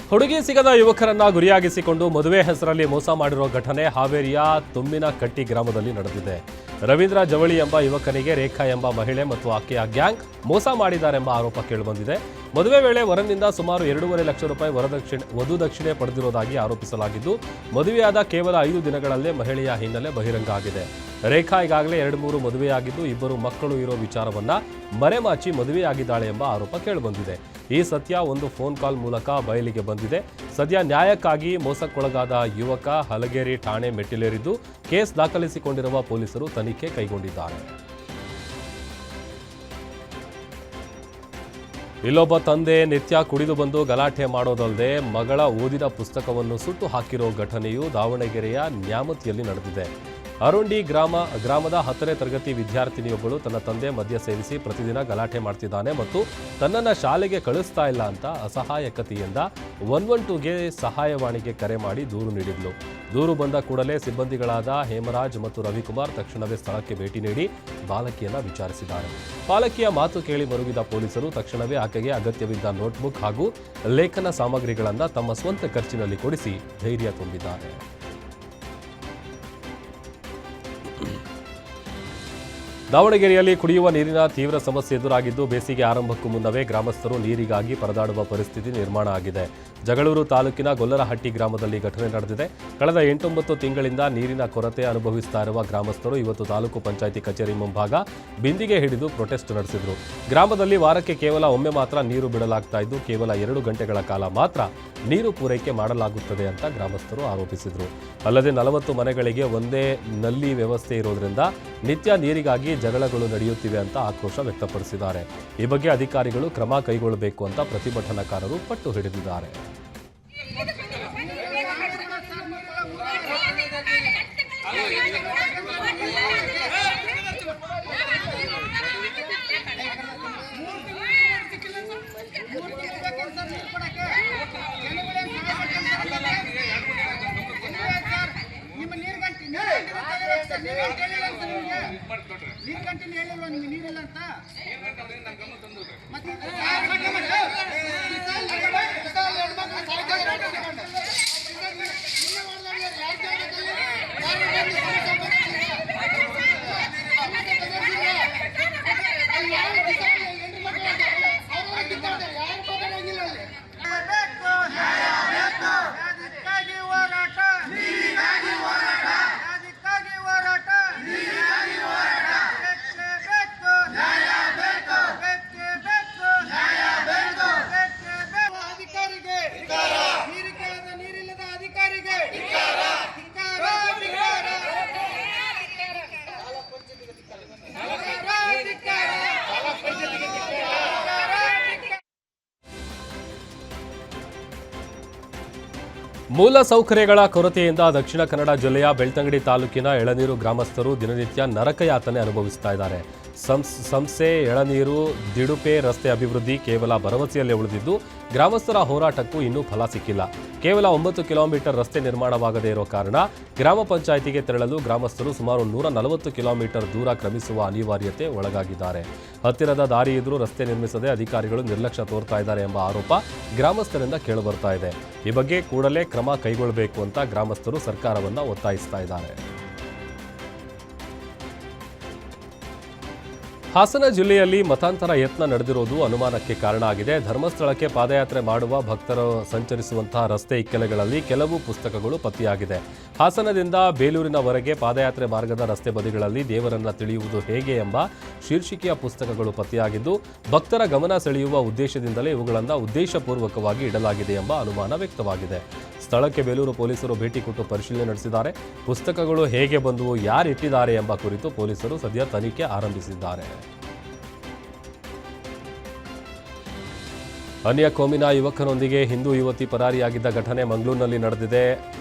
ಹುಡುಗಿ ಸಿಗದ ಯುವಕರನ್ನ ಗುರಿಯಾಗಿಸಿಕೊಂಡು ಮದುವೆ ಹೆಸರಲ್ಲಿ ಮೋಸ ಮಾಡಿರೋ ಘಟನೆ ಹಾವೇರಿಯ ತುಮ್ಮಿನಕಟ್ಟಿ ಗ್ರಾಮದಲ್ಲಿ ನಡೆದಿದೆ. ರವೀಂದ್ರ ಜವಳಿ ಎಂಬ ಯುವಕನಿಗೆ ರೇಖಾ ಎಂಬ ಮಹಿಳೆ ಮತ್ತು ಆಕೆಯ ಗ್ಯಾಂಗ್ ಮೋಸ ಮಾಡಿದ್ದಾರೆಂಬ ಆರೋಪ ಕೇಳಿಬಂದಿದೆ. ಮದುವೆ ವೇಳೆ ವರನಿಂದ ಸುಮಾರು 2.5 ಲಕ್ಷ ರೂಪಾಯಿ ವಧು ದಕ್ಷಿಣೆ ಪಡೆದಿರುವುದಾಗಿ ಆರೋಪಿಸಲಾಗಿದ್ದು, ಮದುವೆಯಾದ ಕೇವಲ 5 ದಿನಗಳಲ್ಲೇ ಮಹಿಳೆಯ ಹಿನ್ನೆಲೆ ಬಹಿರಂಗ ಆಗಿದೆ. ರೇಖಾ ಈಗಾಗಲೇ 2-3 ಮದುವೆಯಾಗಿದ್ದು 2 ಮಕ್ಕಳು ಇರೋ ವಿಚಾರವನ್ನ ಮರೆಮಾಚಿ ಮದುವೆಯಾಗಿದ್ದಾಳೆ ಎಂಬ ಆರೋಪ ಕೇಳಿಬಂದಿದೆ. ಈ ಸತ್ಯ ಒಂದು ಫೋನ್ ಕಾಲ್ ಮೂಲಕ ಬಯಲಿಗೆ ಬಂದಿದೆ. ಸದ್ಯ ನ್ಯಾಯಕ್ಕಾಗಿ ಮೋಸಕ್ಕೊಳಗಾದ ಯುವಕ ಹಲಗೇರಿ ಠಾಣೆ ಮೆಟ್ಟಿಲೇರಿದ್ದು ಕೇಸ್ ದಾಖಲಿಸಿಕೊಂಡಿರುವ ಪೊಲೀಸರು ತನಿಖೆ ಕೈಗೊಂಡಿದ್ದಾರೆ. ಇಲ್ಲೊಬ್ಬ ತಂದೆ ನಿತ್ಯ ಕುಡಿದು ಬಂದು ಗಲಾಟೆ ಮಾಡೋದಲ್ಲದೆ ಮಗಳ ಓದಿದ ಪುಸ್ತಕವನ್ನು ಸುಟ್ಟು ಹಾಕಿರೋ ಘಟನೆಯು ದಾವಣಗೆರೆಯ ನ್ಯಾಮತಿಯಲ್ಲಿ ನಡೆದಿದೆ. ಅರುಂಡಿ ಗ್ರಾಮದ 10ನೇ ತರಗತಿ ವಿದ್ಯಾರ್ಥಿನಿಯೊಬ್ಬಳು ತನ್ನ ತಂದೆ ಮದ್ಯ ಸೇವಿಸಿ ಪ್ರತಿದಿನ ಗಲಾಟೆ ಮಾಡ್ತಿದ್ದಾನೆ ಮತ್ತು ತನ್ನನ್ನು ಶಾಲೆಗೆ ಕಳಿಸ್ತಾ ಇಲ್ಲ ಅಂತ ಅಸಹಾಯಕತೆಯಿಂದ 112ಗೆ ಸಹಾಯವಾಣಿಗೆ ಕರೆ ಮಾಡಿ ದೂರು ನೀಡಿದ್ಲು. ದೂರು ಬಂದ ಕೂಡಲೇ ಸಿಬ್ಬಂದಿಗಳಾದ ಹೇಮರಾಜ್ ಮತ್ತು ರವಿಕುಮಾರ್ ತಕ್ಷಣವೇ ಸ್ಥಳಕ್ಕೆ ಭೇಟಿ ನೀಡಿ ಬಾಲಕಿಯನ್ನ ವಿಚಾರಿಸಿದ್ದಾರೆ. ಬಾಲಕಿಯ ಮಾತು ಕೇಳಿ ಮರುಗಿದ ಪೊಲೀಸರು ತಕ್ಷಣವೇ ಆಕೆಗೆ ಅಗತ್ಯವಿದ್ದ ನೋಟ್ಬುಕ್ ಹಾಗೂ ಲೇಖನ ಸಾಮಗ್ರಿಗಳನ್ನು ತಮ್ಮ ಸ್ವಂತ ಖರ್ಚಿನಲ್ಲಿ ಕೊಡಿಸಿ ಧೈರ್ಯ ತುಂಬಿದ್ದಾರೆ. ದಾವಣಗೆರೆಯಲ್ಲಿ ಕುಡಿಯುವ ನೀರಿನ ತೀವ್ರ ಸಮಸ್ಯೆ ಎದುರಾಗಿದ್ದು, ಬೇಸಿಗೆ ಆರಂಭಕ್ಕೂ ಮುನ್ನವೇ ಗ್ರಾಮಸ್ಥರು ನೀರಿಗಾಗಿ ಪರದಾಡುವ ಪರಿಸ್ಥಿತಿ ನಿರ್ಮಾಣ ಆಗಿದೆ. ಜಗಳೂರು ತಾಲೂಕಿನ ಗೊಲ್ಲರಹಟ್ಟಿ ಗ್ರಾಮದಲ್ಲಿ ಘಟನೆ ನಡೆದಿದೆ. ಕಳೆದ 8-9 ತಿಂಗಳಿಂದ ನೀರಿನ ಕೊರತೆ ಅನುಭವಿಸ್ತಾ ಇರುವ ಗ್ರಾಮಸ್ಥರು ಇವತ್ತು ತಾಲೂಕು ಪಂಚಾಯಿತಿ ಕಚೇರಿ ಮುಂಭಾಗ ಬಿಂದಿಗೆ ಹಿಡಿದು ಪ್ರೊಟೆಸ್ಟ್ ನಡೆಸಿದರು. ಗ್ರಾಮದಲ್ಲಿ ವಾರಕ್ಕೆ ಕೇವಲ ಒಮ್ಮೆ ಮಾತ್ರ ನೀರು ಬಿಡಲಾಗ್ತಾ ಇದ್ದು, ಕೇವಲ 2 ಗಂಟೆಗಳ ಕಾಲ ಮಾತ್ರ ನೀರು ಪೂರೈಕೆ ಮಾಡಲಾಗುತ್ತದೆ ಅಂತ ಗ್ರಾಮಸ್ಥರು ಆರೋಪಿಸಿದರು. ಅಲ್ಲದೆ 40 ಮನೆಗಳಿಗೆ ಒಂದೇ ನಲ್ಲಿ ವ್ಯವಸ್ಥೆ ಇರೋದ್ರಿಂದ ನಿತ್ಯ ನೀರಿಗಾಗಿ ಜಗಳಗಳು ನಡೆಯುತ್ತಿವೆ ಅಂತ ಆಕ್ರೋಶ ವ್ಯಕ್ತಪಡಿಸಿದ್ದಾರೆ. ಈ ಬಗ್ಗೆ ಅಧಿಕಾರಿಗಳು ಕ್ರಮ ಕೈಗೊಳ್ಳಬೇಕು ಅಂತ ಪ್ರತಿಭಟನಾಕಾರರು ಪಟ್ಟು ಹಿಡಿದಿದ್ದಾರೆ. ನೀರು ಕಂಟಿನ್ಯೂ ಹೇಳಿಲ್ವ ನಿಮ್ಗೆ ನೀರಿಲ್ಲ ಅಂತ ಮೂಲ ಸೌಕರ್ಯಗಳ ಕೊರತೆಯಿಂದ ದಕ್ಷಿಣ ಕನ್ನಡ ಜಿಲ್ಲೆಯ ಬೆಳ್ತಂಗಡಿ ತಾಲೂಕಿನ ಎಳನೀರು ಗ್ರಾಮಸ್ಥರು ದಿನನಿತ್ಯ ನರಕಯಾತನೆ ಅನುಭವಿಸ್ತಾ ಇದ್ದಾರೆ. ಸಂಸೆ ಎಳನೀರು ದಿಡುಪೆ ರಸ್ತೆ ಅಭಿವೃದ್ಧಿ ಕೇವಲ ಭರವಸೆಯಲ್ಲೇ ಉಳಿದಿದ್ದು, ಗ್ರಾಮಸ್ಥರ ಹೋರಾಟಕ್ಕೂ ಇನ್ನೂ ಫಲ ಸಿಕ್ಕಿಲ್ಲ. ಕೇವಲ 9 ಕಿಲೋಮೀಟರ್ ರಸ್ತೆ ನಿರ್ಮಾಣವಾಗದೇ ಇರೋ ಕಾರಣ ಗ್ರಾಮ ಪಂಚಾಯಿತಿಗೆ ತೆರಳಲು ಗ್ರಾಮಸ್ಥರು ಸುಮಾರು 140 ಕಿಲೋಮೀಟರ್ ದೂರ ಕ್ರಮಿಸುವ ಅನಿವಾರ್ಯತೆ ಒಳಗಾಗಿದ್ದಾರೆ. ಹತ್ತಿರದ ದಾರಿ ಇದ್ರೂ ರಸ್ತೆ ನಿರ್ಮಿಸದೆ ಅಧಿಕಾರಿಗಳು ನಿರ್ಲಕ್ಷ್ಯ ತೋರ್ತಾ ಇದ್ದಾರೆ ಎಂಬ ಆರೋಪ ಗ್ರಾಮಸ್ಥರಿಂದ ಕೇಳಿಬರ್ತಾ ಇದೆ. ಈ ಬಗ್ಗೆ ಕೂಡಲೇ ಕ್ರಮ ಕೈಗೊಳ್ಳಬೇಕು ಅಂತ ಗ್ರಾಮಸ್ಥರು ಸರ್ಕಾರವನ್ನ ಒತ್ತಾಯಿಸ್ತಾ ಇದ್ದಾರೆ. ಹಾಸನ ಜಿಲ್ಲೆಯಲ್ಲಿ ಮತಾಂತರ ಯತ್ನ ನಡೆದಿರುವುದು ಅನುಮಾನಕ್ಕೆ ಕಾರಣ ಆಗಿದೆ. ಧರ್ಮಸ್ಥಳಕ್ಕೆ ಪಾದಯಾತ್ರೆ ಮಾಡುವ ಭಕ್ತರು ಸಂಚರಿಸುವಂತಹ ರಸ್ತೆ ಇಕ್ಕೆಲೆಗಳಲ್ಲಿ ಕೆಲವು ಪುಸ್ತಕಗಳು ಪತ್ತೆಯಾಗಿದೆ. ಹಾಸನದಿಂದ ಬೇಲೂರಿನವರೆಗೆ ಪಾದಯಾತ್ರೆ ಮಾರ್ಗದ ರಸ್ತೆ ಬದಿಗಳಲ್ಲಿ ದೇವರನ್ನ ತಿಳಿಯುವುದು ಹೇಗೆ ಎಂಬ ಶೀರ್ಷಿಕೆಯ ಪುಸ್ತಕಗಳು ಪತ್ತೆಯಾಗಿದ್ದು, ಭಕ್ತರ ಗಮನ ಸೆಳೆಯುವ ಉದ್ದೇಶದಿಂದಲೇ ಇವುಗಳನ್ನು ಉದ್ದೇಶಪೂರ್ವಕವಾಗಿ ಇಡಲಾಗಿದೆ ಎಂಬ ಅನುಮಾನ ವ್ಯಕ್ತವಾಗಿದೆ. ಸ್ಥಳಕ್ಕೆ ಬೇಲೂರು ಪೊಲೀಸರು ಭೇಟಿ ಕೊಟ್ಟು ಪರಿಶೀಲನೆ ನಡೆಸಿದ್ದಾರೆ. ಪುಸ್ತಕಗಳು ಹೇಗೆ ಬಂದವು, ಯಾರಿಟ್ಟಿದ್ದಾರೆ ಎಂಬ ಕುರಿತು ಪೊಲೀಸರು ಸದ್ಯ ತನಿಖೆ ಆರಂಭಿಸಿದ್ದಾರೆ. ಅನ್ಯ ಕೋಮಿನ ಯುವಕನೊಂದಿಗೆ ಹಿಂದೂ ಯುವತಿ ಪರಾರಿಯಾಗಿದ್ದ ಘಟನೆ ಮಂಗಳೂರಿನಲ್ಲಿ ನಡೆದಿದೆ.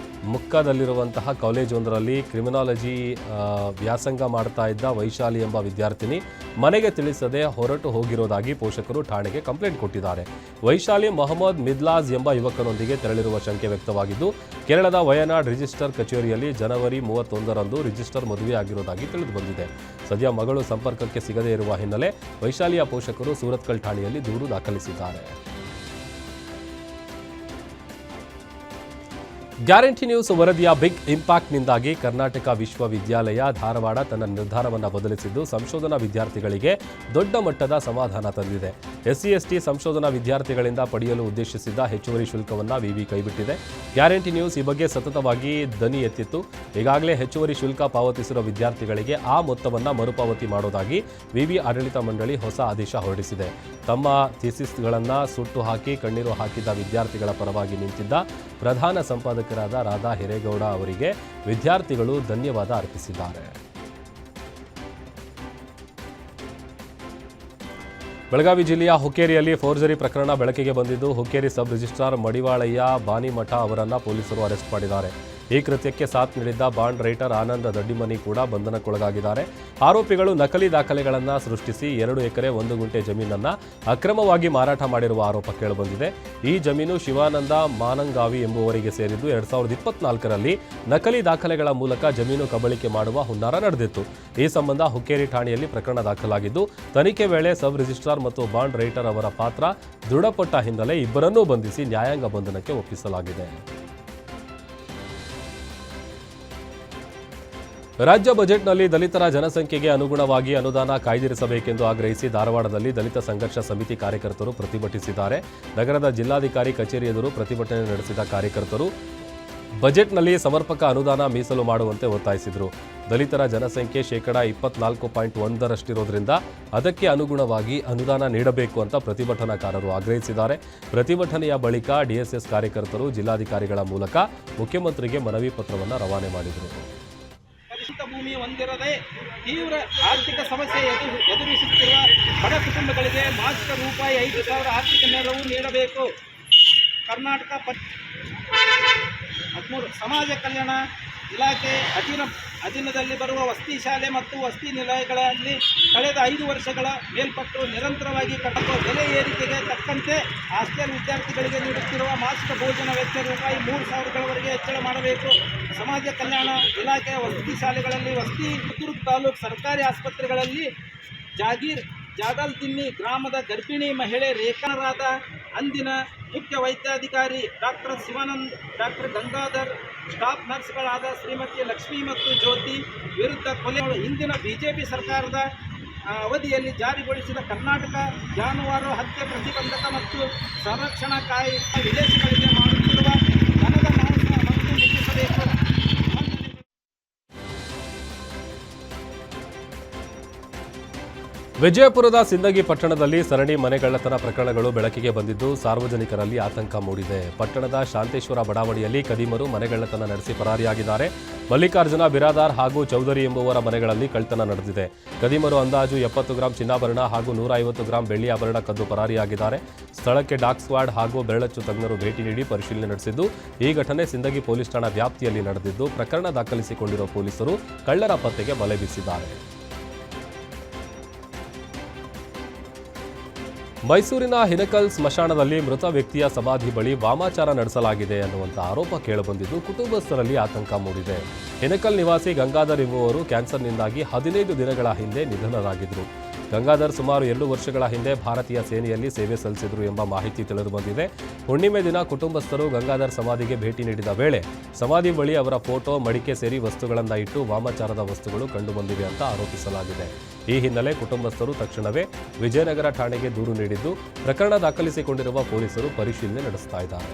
ಮುಕ್ಕದಲ್ಲಿರುವಂತಹ ಕಾಲೇಜೊಂದರಲ್ಲಿ ಕ್ರಿಮಿನಾಲಜಿ ವ್ಯಾಸಂಗ ಮಾಡ್ತಾ ಇದ್ದ ವೈಶಾಲಿ ಎಂಬ ವಿದ್ಯಾರ್ಥಿನಿ ಮನೆಗೆ ತಿಳಿಸದೆ ಹೊರಟು ಹೋಗಿರೋದಾಗಿ ಪೋಷಕರು ಠಾಣೆಗೆ ಕಂಪ್ಲೇಂಟ್ ಕೊಟ್ಟಿದ್ದಾರೆ. ವೈಶಾಲಿ ಮೊಹಮ್ಮದ್ ಮಿದ್ಲಾಜ್ ಎಂಬ ಯುವಕನೊಂದಿಗೆ ತೆರಳಿರುವ ಶಂಕೆ ವ್ಯಕ್ತವಾಗಿದ್ದು, ಕೇರಳದ ವಯನಾಡ್ ರಿಜಿಸ್ಟರ್ ಕಚೇರಿಯಲ್ಲಿ ಜನವರಿ 31ರಂದು ರಿಜಿಸ್ಟರ್ ಮದುವೆಯಾಗಿರುವುದಾಗಿ ತಿಳಿದುಬಂದಿದೆ. ಸದ್ಯ ಮಗಳು ಸಂಪರ್ಕಕ್ಕೆ ಸಿಗದೇ ಇರುವ ಹಿನ್ನೆಲೆ ವೈಶಾಲಿಯ ಪೋಷಕರು ಸೂರತ್ಕಲ್ ಠಾಣೆಯಲ್ಲಿ ದೂರು ದಾಖಲಿಸಿದ್ದಾರೆ. ಗ್ಯಾರಂಟಿ ನ್ಯೂಸ್ ವರದಿಯ ಬಿಗ್ ಇಂಪ್ಯಾಕ್ಟ್ನಿಂದಾಗಿ ಕರ್ನಾಟಕ ವಿಶ್ವವಿದ್ಯಾಲಯ ಧಾರವಾಡ ತನ್ನ ನಿರ್ಧಾರವನ್ನು ಬದಲಿಸಿದ್ದು ಸಂಶೋಧನಾ ವಿದ್ಯಾರ್ಥಿಗಳಿಗೆ ದೊಡ್ಡ ಮಟ್ಟದ ಸಮಾಧಾನ ತಂದಿದೆ. SC/ST ಸಂಶೋಧನಾ ವಿದ್ಯಾರ್ಥಿಗಳಿಂದ ಪಡೆಯಲು ಉದ್ದೇಶಿಸಿದ್ದ ಹೆಚ್ಚುವರಿ ಶುಲ್ಕವನ್ನು ವಿವಿ ಕೈಬಿಟ್ಟಿದೆ. ಗ್ಯಾರಂಟಿ ನ್ಯೂಸ್ ಈ ಬಗ್ಗೆ ಸತತವಾಗಿ ದನಿ ಎತ್ತಿತ್ತು. ಈಗಾಗಲೇ ಹೆಚ್ಚುವರಿ ಶುಲ್ಕ ಪಾವತಿಸಿರುವ ವಿದ್ಯಾರ್ಥಿಗಳಿಗೆ ಆ ಮೊತ್ತವನ್ನು ಮರುಪಾವತಿ ಮಾಡೋದಾಗಿ ವಿವಿ ಆಡಳಿತ ಮಂಡಳಿ ಹೊಸ ಆದೇಶ ಹೊರಡಿಸಿದೆ. ತಮ್ಮ ಥೀಸಿಸ್ಗಳನ್ನು ಸುಟ್ಟು ಹಾಕಿ ಕಣ್ಣೀರು ಹಾಕಿದ್ದ ವಿದ್ಯಾರ್ಥಿಗಳ ಪರವಾಗಿ ನಿಂತಿದ್ದ ಪ್ರಧಾನ ಸಂಪಾದಕರಾದ ರಾಧಾ ಹಿರೇಗೌಡ ಅವರಿಗೆ ವಿದ್ಯಾರ್ಥಿಗಳು ಧನ್ಯವಾದ ಅರ್ಪಿಸಿದ್ದಾರೆ. ಬೆಳಗಾವಿ ಜಿಲ್ಲೆಯ ಹುಕ್ಕೇರಿಯಲ್ಲಿ ಫೋರ್ಜರಿ ಪ್ರಕರಣ ಬೆಳಕಿಗೆ ಬಂದಿದ್ದು, ಹುಕ್ಕೇರಿ ಸಬ್ ರಿಜಿಸ್ಟ್ರಾರ್ ಮಡಿವಾಳಯ್ಯ ಬಾನಿಮಠ ಅವರನ್ನು ಪೊಲೀಸರು ಅರೆಸ್ಟ್ ಮಾಡಿದ್ದಾರೆ. ಈ ಕೃತ್ಯಕ್ಕೆ ಸಾಥ್ ನೀಡಿದ್ದ ಬಾಂಡ್ ರೈಟರ್ ಆನಂದ್ ದಡ್ಡಿಮನಿ ಕೂಡ ಬಂಧನಕ್ಕೊಳಗಾಗಿದ್ದಾರೆ. ಆರೋಪಿಗಳು ನಕಲಿ ದಾಖಲೆಗಳನ್ನು ಸೃಷ್ಟಿಸಿ 2 ಎಕರೆ 1 ಗುಂಟೆ ಜಮೀನನ್ನು ಅಕ್ರಮವಾಗಿ ಮಾರಾಟ ಮಾಡಿರುವ ಆರೋಪ ಕೇಳಿಬಂದಿದೆ. ಈ ಜಮೀನು ಶಿವಾನಂದ ಮಾನಂಗಾವಿ ಎಂಬುವರಿಗೆ ಸೇರಿದ್ದು 2024ರಲ್ಲಿ ನಕಲಿ ದಾಖಲೆಗಳ ಮೂಲಕ ಜಮೀನು ಕಬಳಿಕೆ ಮಾಡುವ ಹುನ್ನಾರ ನಡೆದಿತ್ತು. ಈ ಸಂಬಂಧ ಹುಕ್ಕೇರಿ ಠಾಣೆಯಲ್ಲಿ ಪ್ರಕರಣ ದಾಖಲಾಗಿದ್ದು, ತನಿಖೆ ವೇಳೆ ಸಬ್ ರಿಜಿಸ್ಟ್ರಾರ್ ಮತ್ತು ಬಾಂಡ್ ರೈಟರ್ ಅವರ ಪಾತ್ರ ದೃಢಪಟ್ಟ ಹಿನ್ನೆಲೆ ಇಬ್ಬರನ್ನೂ ಬಂಧಿಸಿ ನ್ಯಾಯಾಂಗ ಬಂಧನಕ್ಕೆ ಒಪ್ಪಿಸಲಾಗಿದೆ. ರಾಜ್ಯ ಬಜೆಟ್ನಲ್ಲಿ ದಲಿತರ ಜನಸಂಖ್ಯೆಗೆ ಅನುಗುಣವಾಗಿ ಅನುದಾನ ಕಾಯ್ದಿರಿಸಬೇಕೆಂದು ಆಗ್ರಹಿಸಿ ಧಾರವಾಡದಲ್ಲಿ ದಲಿತ ಸಂಘರ್ಷ ಸಮಿತಿ ಕಾರ್ಯಕರ್ತರು ಪ್ರತಿಭಟಿಸಿದ್ದಾರೆ. ನಗರದ ಜಿಲ್ಲಾಧಿಕಾರಿ ಕಚೇರಿ ಎದುರು ಪ್ರತಿಭಟನೆ ನಡೆಸಿದ ಕಾರ್ಯಕರ್ತರು ಬಜೆಟ್ನಲ್ಲಿ ಸಮರ್ಪಕ ಅನುದಾನ ಮೀಸಲು ಮಾಡುವಂತೆ ಒತ್ತಾಯಿಸಿದರು. ದಲಿತರ ಜನಸಂಖ್ಯೆ 24.1ರಷ್ಟಿರೋದ್ರಿಂದ ಅದಕ್ಕೆ ಅನುಗುಣವಾಗಿ ಅನುದಾನ ನೀಡಬೇಕು ಅಂತ ಪ್ರತಿಭಟನಾಕಾರರು ಆಗ್ರಹಿಸಿದ್ದಾರೆ. ಪ್ರತಿಭಟನೆಯ ಬಳಿಕ DSS ಕಾರ್ಯಕರ್ತರು ಜಿಲ್ಲಾಧಿಕಾರಿಗಳ ಮೂಲಕ ಮುಖ್ಯಮಂತ್ರಿಗೆ ಮನವಿ ಪತ್ರವನ್ನು ರವಾನೆ ಮಾಡಿದರು. ಭೂಮಿ ಹೊಂದಿರದೆ ತೀವ್ರ ಆರ್ಥಿಕ ಸಮಸ್ಯೆ ಎದುರಿಸುತ್ತಿರುವ ಬಡ ಕುಟುಂಬಗಳಿಗೆ ಮಾಸಿಕ ರೂಪಾಯಿ 5,000 ಆರ್ಥಿಕ ನೆರವು ನೀಡಬೇಕು. ಕರ್ನಾಟಕ 13 ಸಮಾಜ ಕಲ್ಯಾಣ ಇಲಾಖೆ ಅಧೀನದಲ್ಲಿ ಬರುವ ವಸತಿ ಶಾಲೆ ಮತ್ತು ವಸತಿ ನಿಲಯಗಳಲ್ಲಿ ಕಳೆದ 5 ವರ್ಷಗಳ ಮೇಲ್ಪಟ್ಟು ನಿರಂತರವಾಗಿ ಕಟ್ಟುವ ಬೆಲೆ ಏರಿಕೆಗೆ ತಕ್ಕಂತೆ ಹಾಸ್ಟೆಲ್ ವಿದ್ಯಾರ್ಥಿಗಳಿಗೆ ನೀಡುತ್ತಿರುವ ಮಾಸಿಕ ಭೋಜನ ವೆಚ್ಚ ರೂಪಾಯಿ 3,000ಗಳವರೆಗೆ ಹೆಚ್ಚಳ ಮಾಡಬೇಕು. ಸಮಾಜ ಕಲ್ಯಾಣ ಇಲಾಖೆಯ ವಸತಿ ಶಾಲೆಗಳಲ್ಲಿ ಪುತ್ತೂರು ತಾಲೂಕು ಸರ್ಕಾರಿ ಆಸ್ಪತ್ರೆಗಳಲ್ಲಿ ಜಾಗಲ್ದಿನ್ನಿ ಗ್ರಾಮದ ಗರ್ಭಿಣಿ ಮಹಿಳೆ ರೇಖಾರಾದ ಅಂದಿನ ಮುಖ್ಯ ವೈದ್ಯಾಧಿಕಾರಿ doctor Shivanand, doctor Gangadhar, staff ನರ್ಸ್ಗಳಾದ ಶ್ರೀಮತಿ ಲಕ್ಷ್ಮಿ ಮತ್ತು ಜ್ಯೋತಿ ವಿರುದ್ಧ ಕೊಲೆ ಹಿಂದಿನ BJP ಸರ್ಕಾರದ ಅವಧಿಯಲ್ಲಿ ಜಾರಿಗೊಳಿಸಿದ ಕರ್ನಾಟಕ ಜಾನುವಾರು ಹತ್ಯೆ ಪ್ರತಿಬಂಧಕ ಮತ್ತು ಸಂರಕ್ಷಣಾ ಕಾಯ್ದೆ ವಿದೇಶಗಳಿಗೆ ಮಾಡುತ್ತಿರುವ ದನದ ಮಾಂಸ ಮತ್ತು ನಿಲ್ಲಿಸಬೇಕು. ವಿಜಯಪುರದ ಸಿಂದಗಿ ಪಟ್ಟಣದಲ್ಲಿ ಸರಣಿ ಮನೆಗಳ್ಳತನ ಪ್ರಕರಣಗಳು ಬೆಳಕಿಗೆ ಬಂದಿದ್ದು ಸಾರ್ವಜನಿಕರಲ್ಲಿ ಆತಂಕ ಮೂಡಿದೆ. ಪಟ್ಟಣದ ಶಾಂತೇಶ್ವರ ಬಡಾವಣೆಯಲ್ಲಿ ಕದೀಮರು ಮನೆಗಳ್ಳತನ ನಡೆಸಿ ಪರಾರಿಯಾಗಿದ್ದಾರೆ. ಮಲ್ಲಿಕಾರ್ಜುನ ಬಿರಾದಾರ್ ಹಾಗೂ ಚೌಧರಿ ಎಂಬುವರ ಮನೆಗಳಲ್ಲಿ ಕಳ್ಳತನ ನಡೆದಿದೆ. ಕದೀಮರು ಅಂದಾಜು 70 ಗ್ರಾಂ ಚಿನ್ನಾಭರಣ ಹಾಗೂ 150 ಗ್ರಾಂ ಬೆಳ್ಳಿ ಆಭರಣ ಕದ್ದು ಪರಾರಿಯಾಗಿದ್ದಾರೆ. ಸ್ಥಳಕ್ಕೆ ಡಾಗ್ ಸ್ಕ್ವಾಡ್ ಹಾಗೂ ಬೆರಳಚ್ಚು ತಜ್ಞರು ಭೇಟಿ ನೀಡಿ ಪರಿಶೀಲನೆ ನಡೆಸಿದ್ದು, ಈ ಘಟನೆ ಸಿಂದಗಿ ಪೊಲೀಸ್ ಠಾಣಾ ವ್ಯಾಪ್ತಿಯಲ್ಲಿ ನಡೆದಿದ್ದು ಪ್ರಕರಣ ದಾಖಲಿಸಿಕೊಂಡಿರುವ ಪೊಲೀಸರು ಕಳ್ಳರ ಪತ್ತೆಗೆ ಬಲೆ ಬೀಸಿದ್ದಾರೆ. ಮೈಸೂರಿನ ಹಿನಕಲ್ ಸ್ಮಶಾನದಲ್ಲಿ ಮೃತ ವ್ಯಕ್ತಿಯ ಸಮಾಧಿ ಬಳಿ ವಾಮಾಚಾರ ನಡೆಸಲಾಗಿದೆ ಅನ್ನುವಂಥ ಆರೋಪ ಕೇಳಿಬಂದಿದ್ದು ಕುಟುಂಬಸ್ಥರಲ್ಲಿ ಆತಂಕ ಮೂಡಿದೆ. ಹಿನಕಲ್ ನಿವಾಸಿ ಗಂಗಾಧರ್ ಎಂಬುವರು ಕ್ಯಾನ್ಸರ್ನಿಂದಾಗಿ 15 ದಿನಗಳ ಹಿಂದೆ ನಿಧನರಾಗಿದ್ದರು. ಗಂಗಾಧರ್ ಸುಮಾರು 2 ವರ್ಷಗಳ ಹಿಂದೆ ಭಾರತೀಯ ಸೇನೆಯಲ್ಲಿ ಸೇವೆ ಸಲ್ಲಿಸಿದರು ಎಂಬ ಮಾಹಿತಿ ತಿಳಿದುಬಂದಿದೆ. ಹುಣ್ಣಿಮೆ ದಿನ ಕುಟುಂಬಸ್ಥರು ಗಂಗಾಧರ್ ಸಮಾಧಿಗೆ ಭೇಟಿ ನೀಡಿದ ವೇಳೆ ಸಮಾಧಿ ಬಳಿ ಅವರ ಫೋಟೋ, ಮಡಿಕೆ ಸೇರಿ ವಸ್ತುಗಳನ್ನು ಇಟ್ಟು ವಾಮಾಚಾರದ ವಸ್ತುಗಳು ಕಂಡುಬಂದಿವೆ ಅಂತ ಆರೋಪಿಸಲಾಗಿದೆ. ಈ ಹಿನ್ನೆಲೆ ಕುಟುಂಬಸ್ಥರು ತಕ್ಷಣವೇ ವಿಜಯನಗರ ಠಾಣೆಗೆ ದೂರು ನೀಡಿದ್ದು ಪ್ರಕರಣ ದಾಖಲಿಸಿಕೊಂಡಿರುವ ಪೊಲೀಸರು ಪರಿಶೀಲನೆ ನಡೆಸ್ತಾ ಇದ್ದಾರೆ.